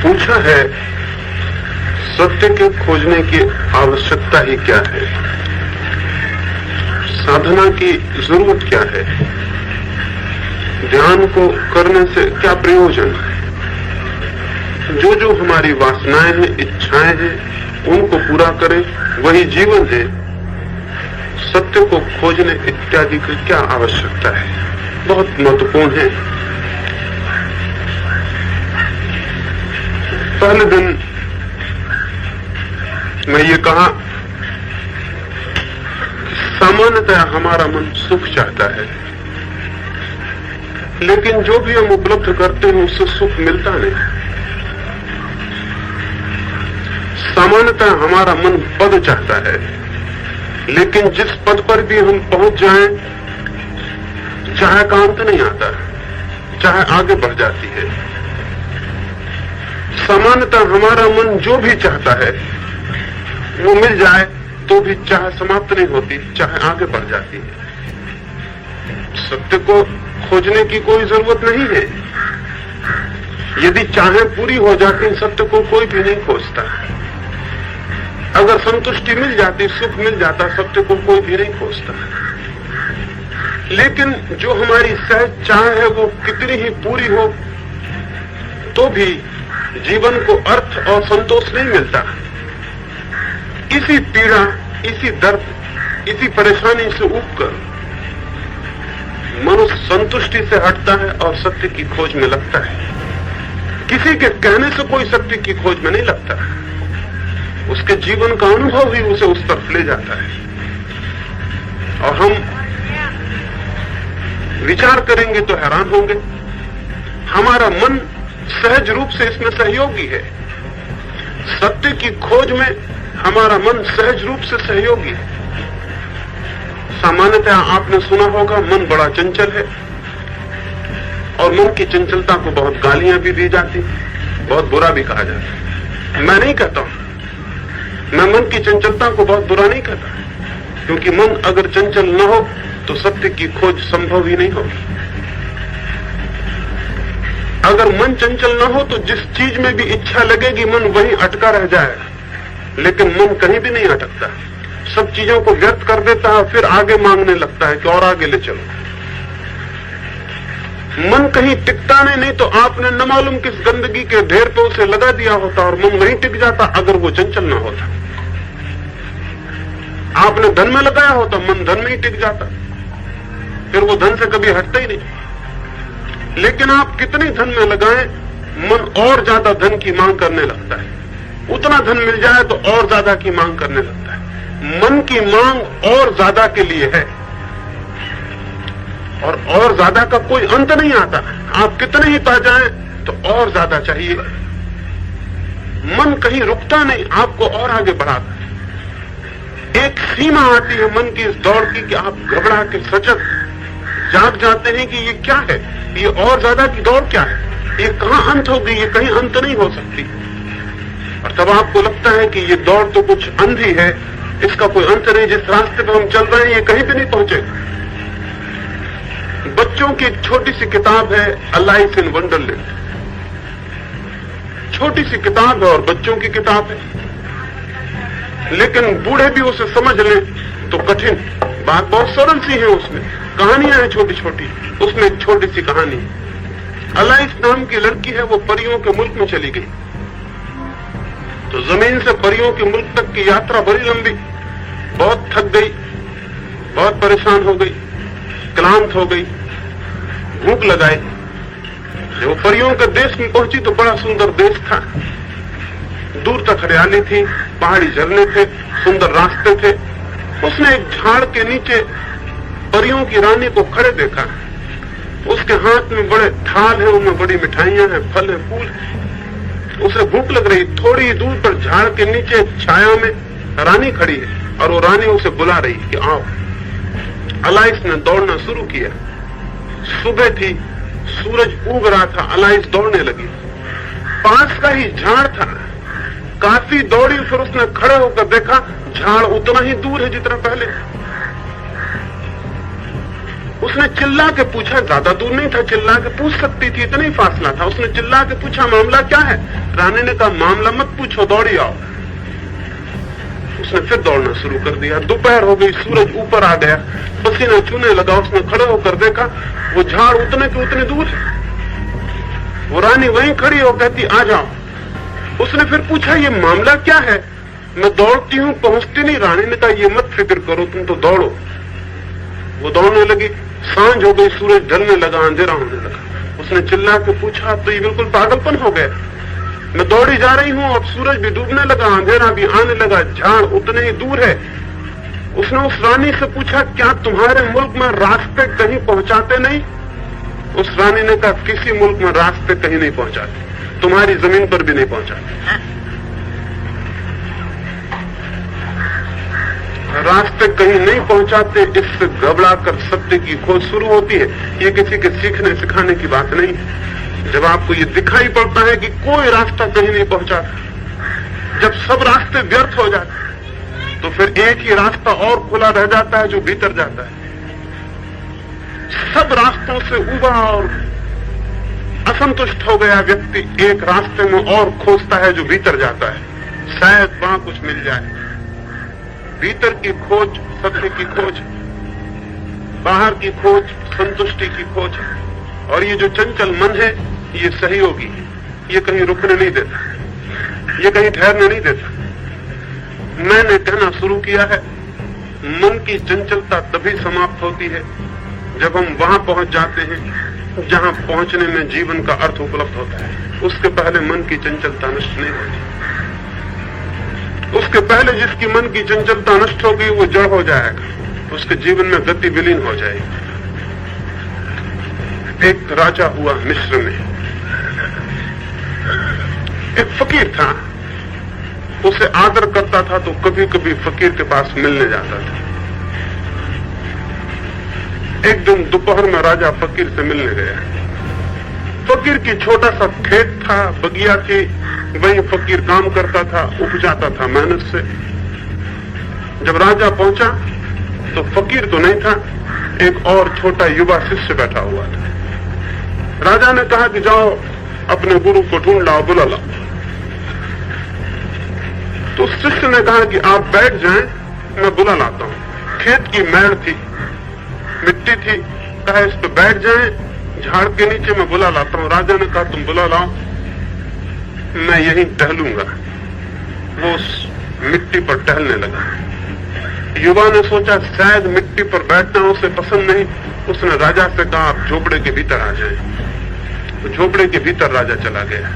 पूछा है, सत्य के खोजने की आवश्यकता ही क्या है? साधना की जरूरत क्या है? ध्यान को करने से क्या प्रयोजन? जो जो हमारी वासनाएं हैं, इच्छाएं हैं, उनको पूरा करें, वही जीवन है। सत्य को खोजने इत्यादि की क्या आवश्यकता है? बहुत महत्वपूर्ण है। पहले दिन मैं ये कहा, सामान्यतः हमारा मन सुख चाहता है, लेकिन जो भी हम उपलब्ध करते हैं उससे सुख मिलता नहीं। सामान्यतः हमारा मन पद चाहता है, लेकिन जिस पद पर भी हम पहुंच जाएं, चाहे का अंत नहीं आता, चाहे आगे बढ़ जाती है। सामान्यतः हमारा मन जो भी चाहता है वो मिल जाए तो भी चाहे समाप्त नहीं होती, चाहे आगे बढ़ जाती है। सत्य को खोजने की कोई जरूरत नहीं है। यदि चाहे पूरी हो जाती, सत्य को कोई भी नहीं खोजता। अगर संतुष्टि मिल जाती, सुख मिल जाता, सत्य को कोई भी नहीं खोजता। लेकिन जो हमारी सहज चाह है वो कितनी ही पूरी हो तो भी जीवन को अर्थ और संतोष नहीं मिलता। इसी पीड़ा, इसी दर्द, इसी परेशानी से उबकर मनुष्य संतुष्टि से हटता है और सत्य की खोज में लगता है। किसी के कहने से कोई सत्य की खोज में नहीं लगता। उसके जीवन का अनुभव ही उसे उस तरफ ले जाता है। और हम विचार करेंगे तो हैरान होंगे, हमारा मन सहज रूप से इसमें सहयोगी है। सत्य की खोज में हमारा मन सहज रूप से सहयोगी है। सामान्यतः आपने सुना होगा, मन बड़ा चंचल है और मन की चंचलता को बहुत गालियां भी दी जाती, बहुत बुरा भी कहा जाता है। मैं नहीं कहता हूं, मैं मन की चंचलता को बहुत बुरा नहीं कहता, क्योंकि मन अगर चंचल न हो तो सत्य की खोज संभव ही नहीं होगी। अगर मन चंचल न हो तो जिस चीज में भी इच्छा लगेगी, मन वहीं अटका रह जाएगा। लेकिन मन कहीं भी नहीं अटकता, सब चीजों को व्यर्थ कर देता है, फिर आगे मांगने लगता है कि और आगे ले चलो। मन कहीं टिकता नहीं तो आपने न मालूम किस गंदगी के ढेर पे उसे लगा दिया होता और मन वहीं टिक जाता अगर वो चंचल ना होता। आपने धन में लगाया होता, मन धन में ही टिक जाता, फिर वो धन से कभी हटता ही नहीं। लेकिन आप कितने धन में लगाएं, मन और ज्यादा धन की मांग करने लगता है। उतना धन मिल जाए तो और ज्यादा की मांग करने लगता है। मन की मांग और ज्यादा के लिए है और ज्यादा का कोई अंत नहीं आता। आप कितने ही पा जाएं तो और ज्यादा चाहिए। मन कहीं रुकता नहीं, आपको और आगे बढ़ाता है। एक सीमा आती है मन की इस दौड़ की कि आप घबरा के सचक जाग जाते हैं कि ये क्या है, ये और ज्यादा की दौड़ क्या है, ये कहां अंत होगी, ये कहीं अंत नहीं हो सकती। और तब आपको लगता है कि ये दौड़ तो कुछ अंधी है, इसका कोई अंत नहीं, जिस रास्ते पर हम चल रहे हैं ये कहीं भी नहीं पहुंचेगा। बच्चों की एक छोटी सी किताब है, अलाइस इन वंडरलैंड। छोटी सी किताब है और बच्चों की किताब है, लेकिन बूढ़े भी उसे समझ लें तो कठिन। बात बहुत सरल सी है, उसमें कहानियां हैं छोटी छोटी। उसमें एक छोटी सी कहानी, अलाइस नाम की लड़की है, वो परियों के मुल्क में चली गई। तो जमीन से परियों के मुल्क तक की यात्रा बड़ी लंबी, बहुत थक गई, बहुत परेशान हो गई, क्लांत हो गई, भूख लगाई। जब वो परियों के देश में पहुंची तो बड़ा सुंदर देश था, दूर तक हरियाली थी, पहाड़ी झरने थे, सुंदर रास्ते थे। उसने एक झाड़ के नीचे परियों की रानी को खड़े देखा। उसके हाथ में बड़े थाल है, उनमें बड़ी मिठाइयां हैं, फल है, फूल है। उसे भूख लग रही। थोड़ी दूर पर झाड़ के नीचे छाया में रानी खड़ी है और वो रानी उसे बुला रही कि आओ। अलाइस ने दौड़ना शुरू किया। सुबह थी, सूरज उग रहा था, अलाइस दौड़ने लगी। पास का ही झाड़ था, काफी दौड़ी, फिर उसने खड़े होकर देखा झाड़ उतना ही दूर है जितना पहले। उसने चिल्ला के पूछा, ज्यादा दूर नहीं था, चिल्ला के पूछ सकती थी, इतना ही फासला था। उसने चिल्ला के पूछा, मामला क्या है? रानी ने कहा, मामला मत पूछो, दौड़ी आओ। उसने फिर दौड़ना शुरू कर दिया। दोपहर हो गई, सूरज ऊपर आ गया, पसीना चूने लगा। उसने खड़े होकर देखा, वो झाड़ उतने के उतने दूर है। वो रानी वहीं खड़ी हो, कहती, आ जाओ। उसने फिर पूछा, ये मामला क्या है? मैं दौड़ती हूं, पहुंचती नहीं। रानी ने कहा, ये मत फिक्र करो, तुम तो दौड़ो। वो दौड़ने लगी। सांझ हो गई, सूरज ढलने लगा, अंधेरा होने लगा। उसने चिल्ला के पूछा, तो ये बिल्कुल पागलपन हो गया। मैं दौड़ी जा रही हूं, अब सूरज भी डूबने लगा, अंधेरा भी आने लगा, झाड़ उतने ही दूर है। उसने उस रानी से पूछा, क्या तुम्हारे मुल्क में रास्ते कहीं पहुंचाते नहीं? उस रानी ने कहा, किसी मुल्क में रास्ते कहीं नहीं पहुंचाते, तुम्हारी जमीन पर भी नहीं पहुंचाते। रास्ते कहीं नहीं पहुंचाते, इससे घबराकर सत्य की खोज शुरू होती है। ये किसी के सीखने सिखाने की बात नहीं है। जब आपको ये दिखाई पड़ता है कि कोई रास्ता कहीं नहीं पहुंचाता, जब सब रास्ते व्यर्थ हो जाते, तो फिर एक ही रास्ता और खुला रह जाता है, जो भीतर जाता है। सब रास्तों से उबा और असंतुष्ट हो गया व्यक्ति एक रास्ते में और खोजता है, जो भीतर जाता है। शायद वहां कुछ मिल जाए। भीतर की खोज सत्य की खोज, बाहर की खोज संतुष्टि की खोज। और ये जो चंचल मन है, ये सहयोगी है, ये कहीं रुकने नहीं देता, ये कहीं ठहरने नहीं देता। मैंने कहना शुरू किया है, मन की चंचलता तभी समाप्त होती है जब हम वहां पहुंच जाते हैं जहां पहुंचने में जीवन का अर्थ उपलब्ध होता है। उसके पहले मन की चंचलता नष्ट नहीं होती। उसके पहले जिसकी मन की चंचलता नष्ट होगी, वो जड़ हो जाएगा, उसके जीवन में गति विलीन हो जाएगी। एक राजा हुआ मिस्र में, एक फकीर था, उसे आदर करता था तो कभी कभी फकीर के पास मिलने जाता था। एक दिन दोपहर में राजा फकीर से मिलने गया। फकीर की छोटा सा खेत था, बगिया थी, वहीं फकीर काम करता था, उपजाता था मेहनत से। जब राजा पहुंचा तो फकीर तो नहीं था, एक और छोटा युवा शिष्य बैठा हुआ था। राजा ने कहा कि जाओ अपने गुरु को ढूंढ लाओ, बुला लाओ। तो शिष्य ने कहा कि आप बैठ जाएं, मैं बुला लाता हूं। खेत की मैड़ थी, मिट्टी थी, कहा इस पे बैठ जाएं, झाड़ के नीचे मैं बुला लाता हूं। राजा ने कहा तुम बुला लाओ, मैं यहीं टहलूंगा। वो उस मिट्टी पर टहलने लगा। युवा ने सोचा शायद मिट्टी पर बैठना उसे पसंद नहीं। उसने राजा से कहा आप झोपड़े के भीतर आ जाएं। तो झोपड़े के भीतर राजा चला गया।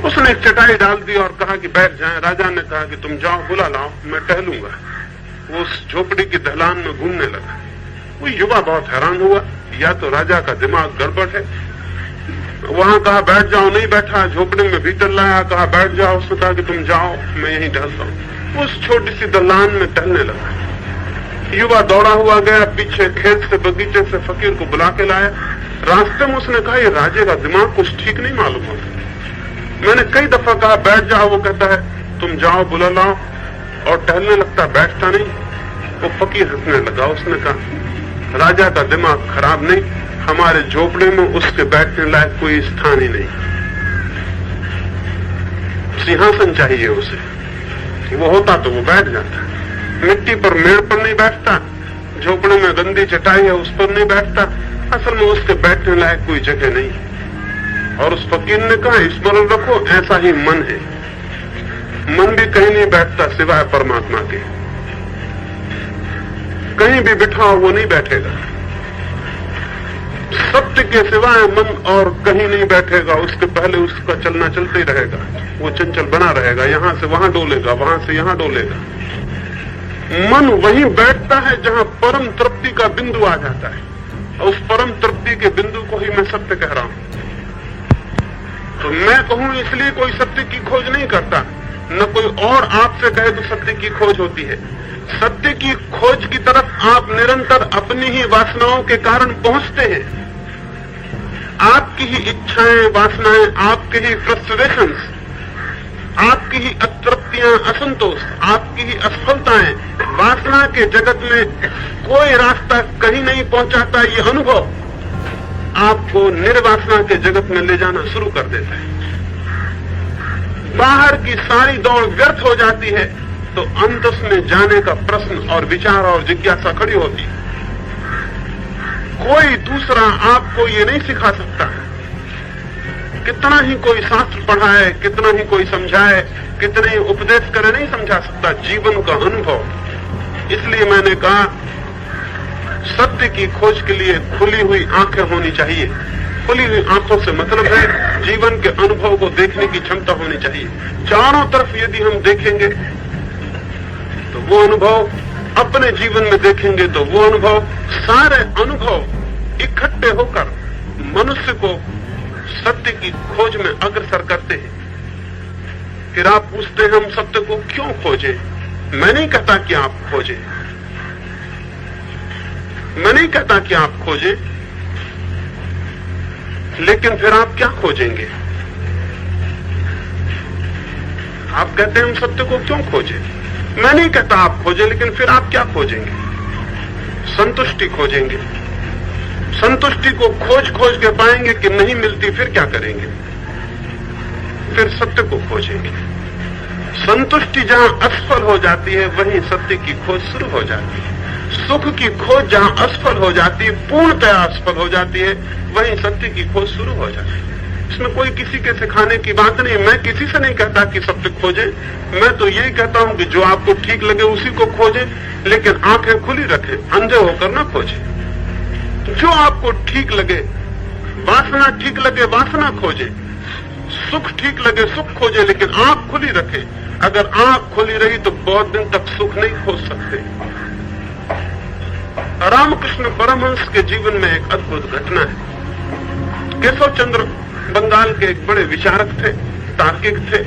उसने एक चटाई डाल दी और कहा कि बैठ जाएं। राजा ने कहा कि तुम जाओ, बुला लाओ, मैं टहलूंगा। वो उस झोपड़ी की दहलान में घूमने लगा। वो युवा बहुत हैरान हुआ, या तो राजा का दिमाग गड़बड़ है। वहां कहा बैठ जाओ, नहीं बैठा। झोपड़ी में भीतर लाया, कहा बैठ जाओ। उसने कहा कि तुम जाओ, मैं यहीं टहलता हूं। उस छोटी सी दहलान में टहलने लगा। युवा दौड़ा हुआ गया पीछे, खेत से बगीचे से फकीर को बुला के लाया। रास्ते में उसने कहा ये राजे का दिमाग कुछ ठीक नहीं मालूम होता। मैंने कई दफा कहा बैठ जाओ, वो कहता है तुम जाओ, बुला लाओ, और टहलने लगता, बैठता नहीं। वो फकीर हंसने लगा। उसने कहा राजा का दिमाग खराब नहीं, हमारे झोपड़े में उसके बैठने लायक कोई स्थान ही नहीं। सिंहासन चाहिए उसे, वो होता तो वो बैठ जाता। मिट्टी पर, मेड़ पर नहीं बैठता, झोपड़े में गंदी चटाई है उस पर नहीं बैठता। असल में उसके बैठने लायक कोई जगह नहीं। और उस फकीर ने कहा स्मरण रखो, ऐसा ही मन है। मन भी कहीं नहीं बैठता सिवाय परमात्मा के। कहीं भी बिठाओ वो नहीं बैठेगा। सत्य के सिवाय मन और कहीं नहीं बैठेगा। उसके पहले उसका चलना चलते ही रहेगा। वो चंचल बना रहेगा, यहां से वहां डोलेगा, वहां से यहां डोलेगा। मन वहीं बैठता है जहां परम तृप्ति का बिंदु आ जाता है। और उस परम तृप्ति के बिंदु को ही मैं सत्य कह रहा हूं। तो मैं कहूं इसलिए कोई सत्य की खोज नहीं करता, न कोई और आपसे कहे तो सत्य की खोज होती है। सत्य की खोज की तरफ आप निरंतर अपनी ही वासनाओं के कारण पहुंचते हैं। आपकी ही इच्छाएं, वासनाएं, आपके ही फ्रस्ट्रेशंस आपकी ही अतृप्तियां, असंतोष, आपकी ही असफलताएं, वासना के जगत में कोई रास्ता कहीं नहीं पहुंचाता। ये अनुभव आपको निर्वासना के जगत में ले जाना शुरू कर देता है। बाहर की सारी दौड़ व्यर्थ हो जाती है तो अंतस में जाने का प्रश्न और विचार और जिज्ञासा खड़ी होती है। कोई दूसरा आपको ये नहीं सिखा सकता। कितना ही कोई शास्त्र पढ़ाए, कितना ही कोई समझाए, कितने ही उपदेश करे, नहीं समझा सकता जीवन का अनुभव। इसलिए मैंने कहा सत्य की खोज के लिए खुली हुई आंखें होनी चाहिए। खुली हुई आंखों से मतलब है जीवन के अनुभव को देखने की क्षमता होनी चाहिए। चारों तरफ यदि हम देखेंगे तो वो अनुभव, अपने जीवन में देखेंगे तो वो अनुभव, सारे अनुभव इकट्ठे होकर मनुष्य को सत्य की खोज में अग्रसर करते हैं। फिर आप पूछते हैं हम सत्य को क्यों खोजें? मैं नहीं कहता कि आप खोजें, मैं नहीं कहता कि आप खोजें, लेकिन फिर आप क्या खोजेंगे? आप कहते हैं हम सत्य को क्यों खोजें? मैं नहीं कहता आप खोजें, लेकिन फिर आप क्या खोजेंगे? संतुष्टि खोजेंगे। संतुष्टि को खोज खोज के पाएंगे कि नहीं मिलती, फिर क्या करेंगे? फिर सत्य को खोजेंगे। संतुष्टि जहां असफल हो जाती है वहीं सत्य की खोज शुरू हो जाती है। सुख की खोज जहां असफल हो जाती है, पूर्णतया असफल हो जाती है, वहीं सत्य की खोज शुरू हो जाती है। इसमें कोई किसी के सिखाने की बात नहीं। मैं किसी से नहीं कहता कि सत्य खोजें, मैं तो यही कहता हूं कि जो आपको ठीक लगे उसी को खोजें, लेकिन आंखें खुली रखें, अंधे होकर ना खोजें। जो आपको ठीक लगे, वासना ठीक लगे, वासना खोजें, सुख ठीक लगे, सुख खोजें, लेकिन आंख खुली रखें। अगर आंख खुली रही तो बहुत दिन तक सुख नहीं खोज सकते। रामकृष्ण परमहंस के जीवन में एक अद्भुत घटना है। केशव चंद्र बंगाल के एक बड़े विचारक थे, तार्किक थे,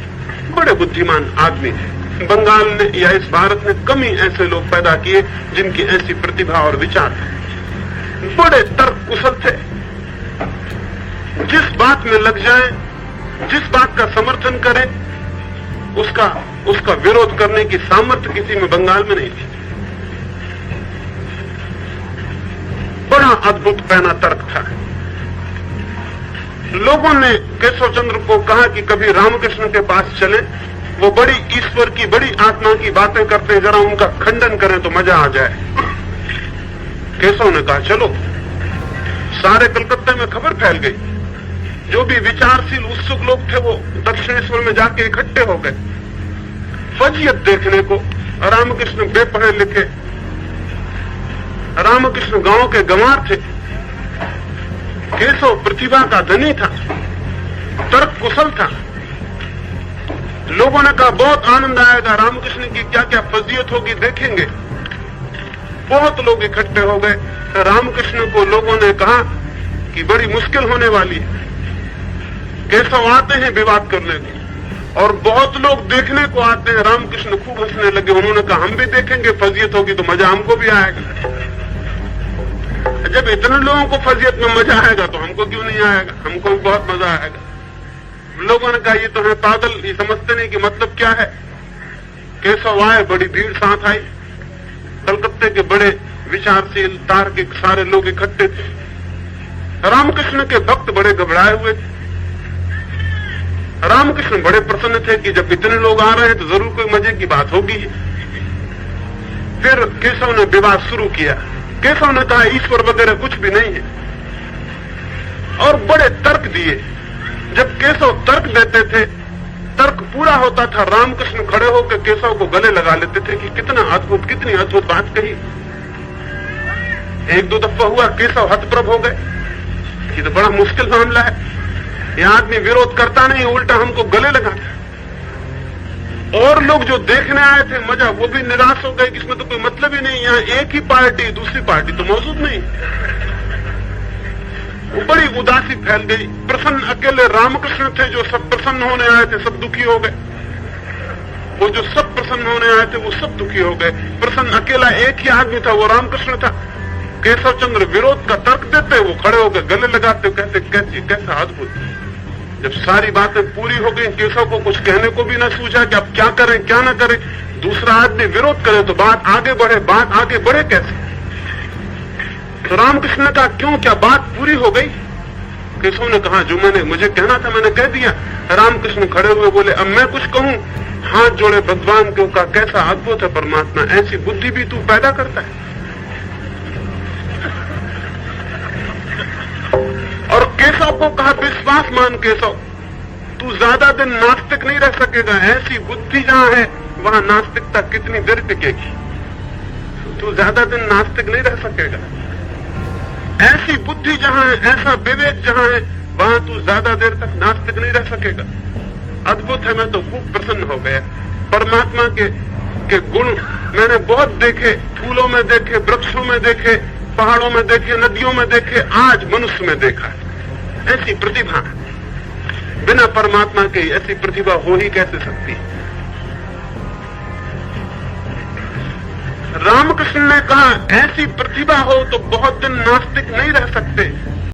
बड़े बुद्धिमान आदमी थे। बंगाल ने या इस भारत ने कम ही ऐसे लोग पैदा किए जिनकी ऐसी प्रतिभा और विचार थे। बड़े तर्क कुशल थे। जिस बात में लग जाए, जिस बात का समर्थन करें, उसका विरोध करने की सामर्थ्य किसी में बंगाल में नहीं थी। बड़ा अद्भुत पैना तर्क था। लोगों ने केशव चंद्र को कहा कि कभी रामकृष्ण के पास चलें, वो बड़ी ईश्वर की, बड़ी आत्मा की बातें करते हैं, जरा उनका खंडन करें तो मजा आ जाए। केशव ने कहा चलो। सारे कलकत्ते में खबर फैल गई। जो भी विचारशील उत्सुक लोग थे वो दक्षिणेश्वर में जाके इकट्ठे हो गए फजीयत देखने को। रामकृष्ण बेपढ़े लिखे, रामकृष्ण गांव के गंवार थे। केशव प्रतिभा का धनी था, तर्क कुशल था। लोगों ने कहा बहुत आनंद आएगा, रामकृष्ण की क्या क्या फजीयत होगी देखेंगे। बहुत लोग इकट्ठे हो गए। रामकृष्ण को लोगों ने कहा कि बड़ी मुश्किल होने वाली है। केशव आते हैं विवाद करने को और बहुत लोग देखने को आते हैं। रामकृष्ण खूब हंसने लगे। उन्होंने कहा हम भी देखेंगे, फजीयत होगी तो मजा हमको भी आएगा। जब इतने लोगों को फजीयत में मजा आएगा तो हमको क्यों नहीं आएगा? हमको भी बहुत मजा आएगा। लोगों ने कहा ये तो है पागल, ये समझते नहीं कि मतलब क्या है। केशव आए, बड़ी भीड़ साथ आई। कलकत्ते के बड़े विचारशील, तार्किक सारे लोग इकट्ठे थे। रामकृष्ण के भक्त बड़े घबराए हुए थे। रामकृष्ण बड़े प्रसन्न थे कि जब इतने लोग आ रहे हैं तो जरूर कोई मजे की बात होगी। फिर केशव ने विवाद शुरू किया। केशव ने कहा ईश्वर वगैरह कुछ भी नहीं है और बड़े तर्क दिए। जब केशव तर्क देते थे, तर्क पूरा होता था, रामकृष्ण खड़े होकर केशव को गले लगा लेते थे कि कितना अद्भुत, कितनी अद्भुत बात कही। एक दो दफा हुआ केशव हतप्रभ हो गए। ये तो बड़ा मुश्किल मामला है, ये आदमी विरोध करता नहीं, उल्टा हमको गले लगाता। और लोग जो देखने आए थे मजा, वो भी निराश हो गए कि इसमें तो कोई मतलब ही नहीं। यहाँ एक ही पार्टी, दूसरी पार्टी तो मौजूद नहीं। वो बड़ी उदासी फैल गई। प्रसन्न अकेले रामकृष्ण थे, जो सब प्रसन्न होने आए थे सब दुखी हो गए। वो जो सब प्रसन्न होने आए थे वो सब दुखी हो गए। प्रसन्न अकेला एक ही आदमी था, वो रामकृष्ण था। केशव चंद्र विरोध का तर्क देते, वो खड़े होकर गले लगाते, कहते कैसा अद्भुत। जब सारी बातें पूरी हो गई, केशव को कुछ कहने को भी न सूझा कि अब क्या करें क्या न करें। दूसरा आदमी विरोध करे तो बात आगे बढ़े, बात आगे बढ़े कैसे? तो रामकृष्ण ने कहा क्यों, क्या बात पूरी हो गई? केशव ने कहा जो मुझे कहना था मैंने कह दिया। रामकृष्ण खड़े हुए बोले अब मैं कुछ कहूं? हाथ जोड़े भगवान को कहा कैसा अद्भुत है परमात्मा, ऐसी बुद्धि भी तू पैदा करता है। और केशव को कहा विश्वास मान केशव, तू ज्यादा दिन नास्तिक नहीं रह सकेगा। ऐसी बुद्धि जहां है वहां नास्तिकता कितनी देर टिकेगी? तू ज्यादा दिन नास्तिक नहीं रह सकेगा। ऐसी बुद्धि जहां है, ऐसा विवेक जहां है, वहां तू ज्यादा देर तक नास्तिक नहीं रह सकेगा। अद्भुत है, मैं तो खूब प्रसन्न हो गया। परमात्मा के गुण मैंने बहुत देखे, फूलों में देखे, वृक्षों में देखे, पहाड़ों में देखे, नदियों में देखे, आज मनुष्य में देखा। ऐसी प्रतिभा बिना परमात्मा के ऐसी प्रतिभा हो ही कैसे सकती? रामकृष्ण ने कहा ऐसी प्रतिभा हो तो बहुत दिन नास्तिक नहीं रह सकते।